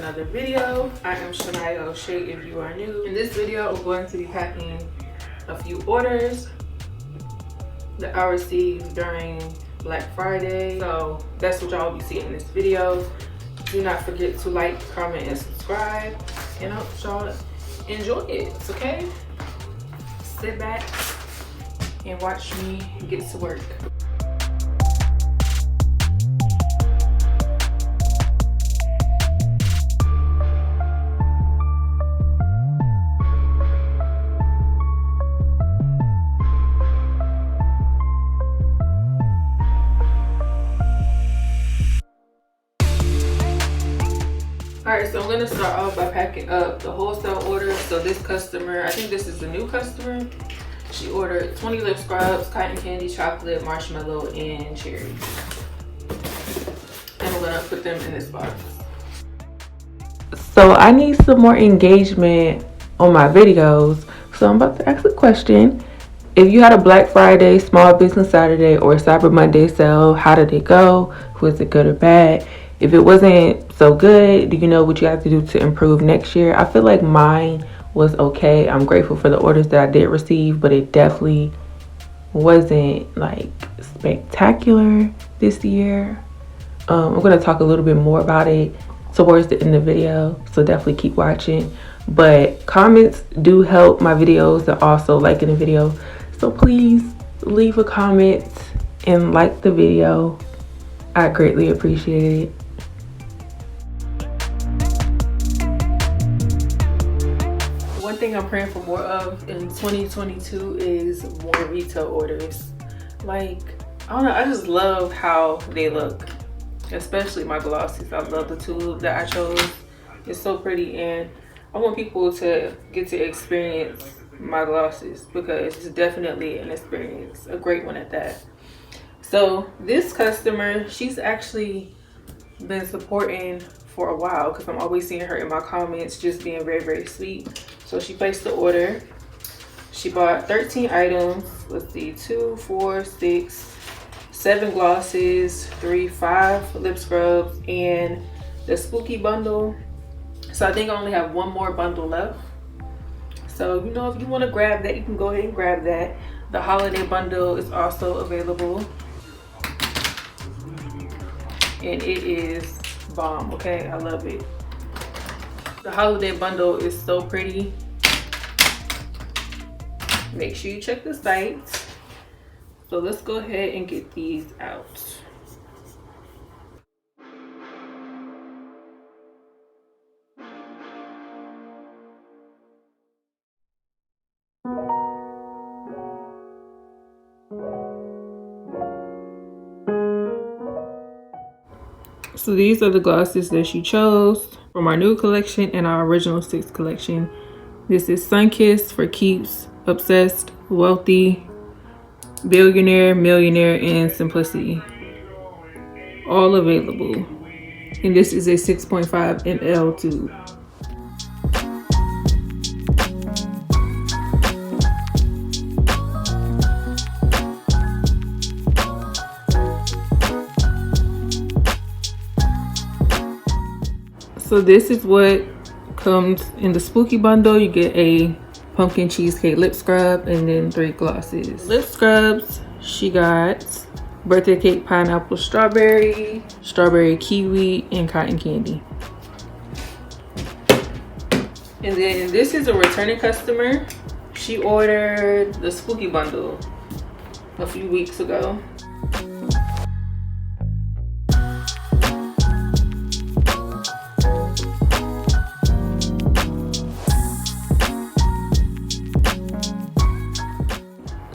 another video. I am Sha'Naya if you are new. In this video, I'm going to be packing a few orders that I received during Black Friday. So that's what y'all will be seeing in this video. Do not forget to like, comment, and subscribe. And I hope y'all enjoy it, okay? Sit back and watch me get to work. Alright, so I'm gonna start off by packing up the wholesale order. So this customer, I think this is a new customer. She ordered 20 lip scrubs, cotton candy, chocolate, marshmallow, and cherry. And I'm gonna put them in this box. So I need some more engagement on my videos. So I'm about to ask a question. If you had a Black Friday, Small Business Saturday, or Cyber Monday sale, how did it go? Was it good or bad? If it wasn't so good, do you know what you have to do to improve next year? I feel like mine was okay. I'm grateful for the orders that I did receive, but it definitely wasn't like spectacular this year. I'm going to talk a little bit more about it towards the end of the video, so definitely keep watching. But comments do help my videos and also liking the video. So please leave a comment and like the video. I greatly appreciate it. One thing I'm praying for more of in 2022 is more retail orders. Like, I don't know, I just love how they look, especially my glosses. I love the tube that I chose. It's so pretty, and I want people to get to experience my glosses because it's definitely an experience, a great one at that. So this customer, she's actually been supporting for a while because I'm always seeing her in my comments just being very, very sweet. So she placed the order. She bought 13 items. Let's see, 2, 4, 6, 7 glosses, 5 lip scrubs, and the spooky bundle. So I think I only have one more bundle left. So, you know, if you want to grab that, you can go ahead and grab that. The holiday bundle is also available. And it is bomb, okay? I love it. The holiday bundle is so pretty. Make sure you check the site. So let's go ahead and get these out. So these are the glosses that she chose from our new collection and our original 6 collection. This is Sunkissed, For Keeps, Obsessed, Wealthy, Billionaire, Millionaire, and Simplicity. All available. And this is a 6.5 ml tube. So this is what comes in the spooky bundle. You get a pumpkin cheesecake lip scrub and then 3 glosses. Lip scrubs, she got birthday cake pineapple strawberry, strawberry kiwi, and cotton candy. And then this is a returning customer. She ordered the spooky bundle a few weeks ago.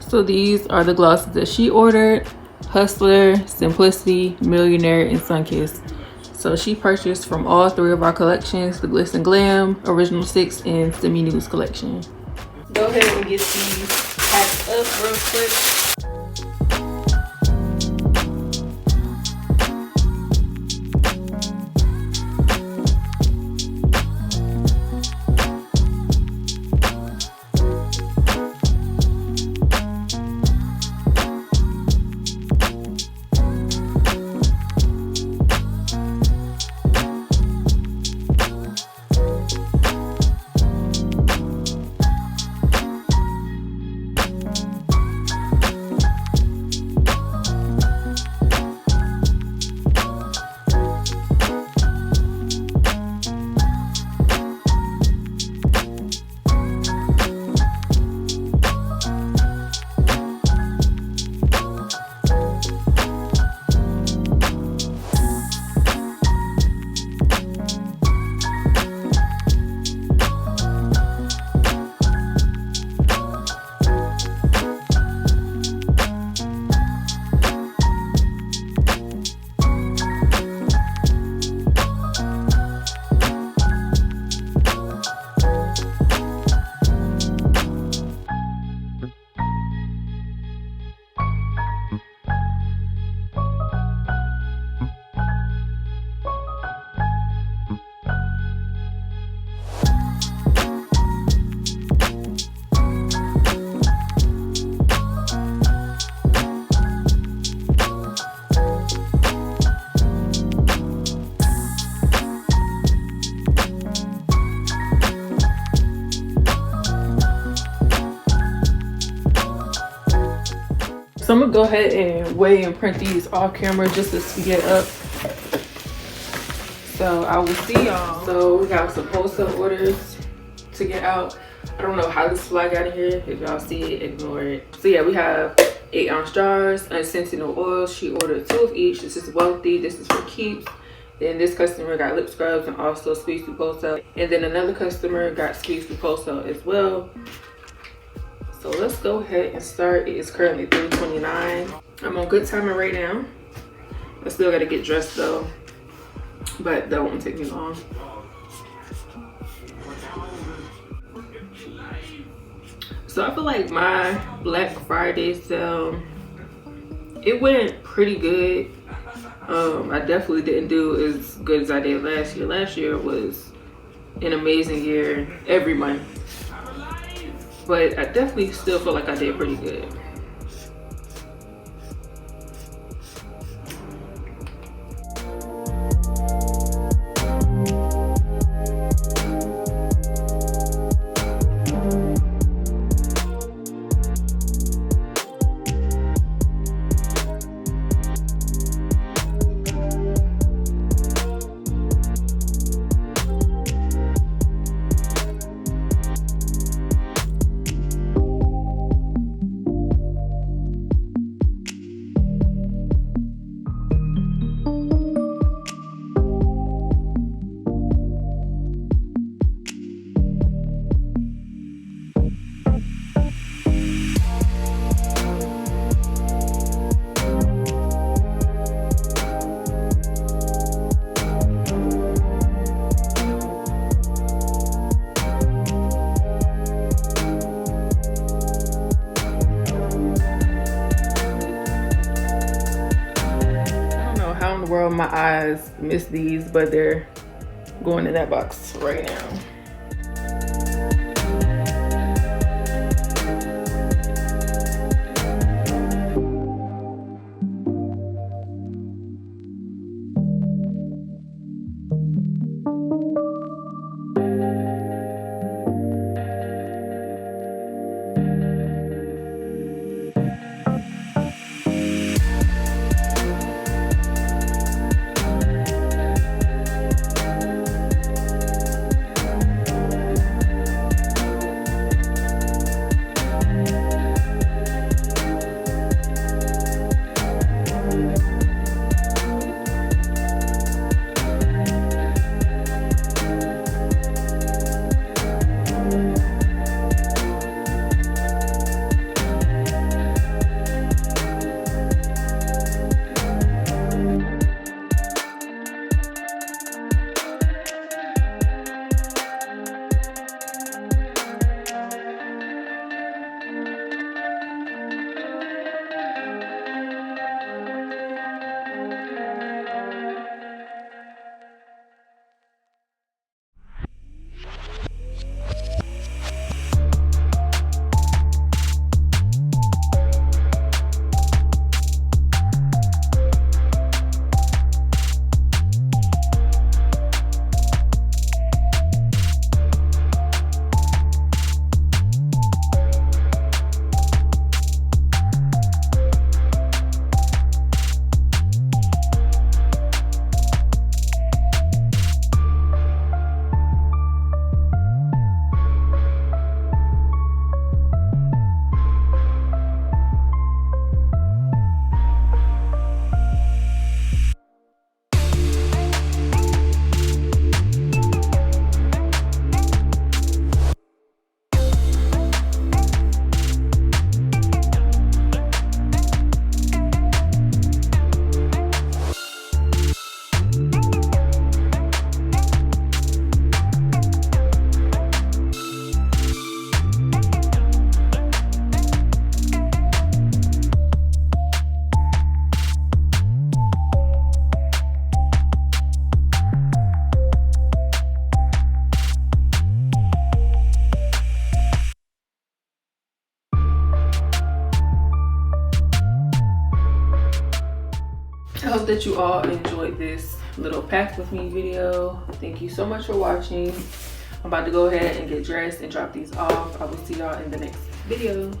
So these are the glosses that she ordered: Hustler, Simplicity, Millionaire, and Sunkissed. So she purchased from all 3 of our collections, the Glitz and Glam, Original 6, and Semi News collection. Go ahead and get these packed up real quick. So I'm gonna go ahead and weigh and print these off camera just to speed it up. So I will see y'all. So we got some wholesale orders to get out. I don't know how this fly got in here. If y'all see it, ignore it. So yeah, we have 8-ounce jars, unscented oil. She ordered 2 of each. This is wealthy. This is for keeps. Then this customer got lip scrubs and also squeeze through wholesale. And then another customer got squeeze through wholesale as well. So let's go ahead and start. It is currently 3:29. I'm on good timing right now. I still gotta get dressed though, but that won't take me long. So I feel like my Black Friday sale, it went pretty good. I definitely didn't do as good as I did last year. Last year was an amazing year every month, but I definitely still feel like I did pretty good. World, my eyes miss these, but they're going in that box right now. I hope that you all enjoyed this little pack with me video. Thank you so much for watching. I'm about to go ahead and get dressed and drop these off. I will see y'all in the next video.